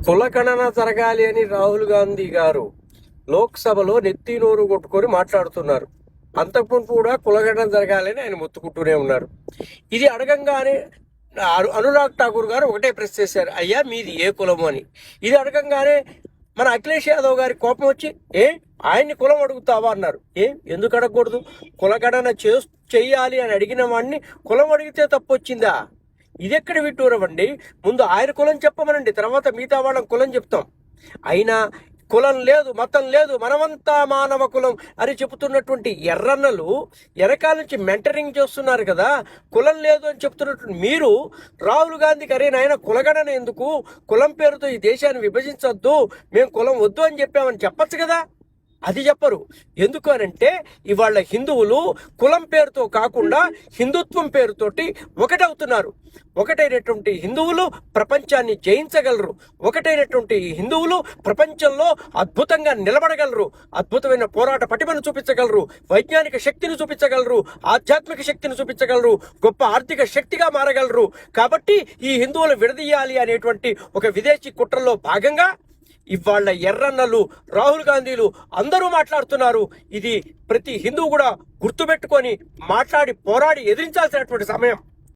కులగణన జరగాలి అని రాహుల్ గాంధీ గారు లోక్సభలో నెత్తి నోరు కొట్టుకొని మాట్లాడుతున్నారు. అంతకుముందు కూడా కులగణన జరగాలని ఆయన మొత్తుకుంటూనే ఉన్నారు. ఇది అడగంగానే అనురాగ్ ఠాకూర్ గారు ఒకటే ప్రశ్న చేశారు, అయ్యా మీది ఏ కులము అని. ఇది అడగంగానే మన అఖిలేష్ యాదవ్ గారి కోపం వచ్చి ఆయన్ని కులం అడుగుతావా అన్నారు. ఎందుకు అడగకూడదు? కులగణన చెయ్యాలి అని అడిగిన వాడిని కులం అడిగితే తప్పు వచ్చిందా? ఇది ఎక్కడ విట్టూరవండి? ముందు ఆయన కులం చెప్పమనండి, తర్వాత మిగతా వాళ్ళం కులం చెప్తాం. అయినా కులం లేదు, మతం లేదు, మనమంతా మానవ కులం అని చెబుతున్నటువంటి ఎర్రన్నలు వెనకాల నుంచి మెంటరింగ్ చేస్తున్నారు కదా. కులం లేదు అని చెప్తున్నటువంటి మీరు రాహుల్ గాంధీకి అరే నాయన కులగణన ఎందుకు, కులం పేరుతో ఈ దేశాన్ని విభజించొద్దు, మేము కులం వద్దు అని చెప్పామని చెప్పచ్చు కదా. అది చెప్పరు. ఎందుకు అనంటే ఇవాళ హిందువులు కులం పేరుతో కాకుండా హిందుత్వం పేరుతోటి ఒకటవుతున్నారు. ఒకటైనటువంటి హిందువులు ప్రపంచాన్ని జయించగలరు. ఒకటైనటువంటి హిందువులు ప్రపంచంలో అద్భుతంగా నిలబడగలరు. అద్భుతమైన పోరాట పటిమను చూపించగలరు. వైజ్ఞానిక శక్తిని చూపించగలరు. ఆధ్యాత్మిక శక్తిని చూపించగలరు. గొప్ప ఆర్థిక శక్తిగా మారగలరు. కాబట్టి ఈ హిందువులు విడదీయాలి అనేటువంటి ఒక విదేశీ కుట్రలో భాగంగా ఇవాళ ఎర్రన్నలు రాహుల్ గాంధీలు అందరూ మాట్లాడుతున్నారు. ఇది ప్రతి హిందువు కూడా గుర్తుపెట్టుకొని మాట్లాడి పోరాడి ఎదిరించాల్సినటువంటి సమయం.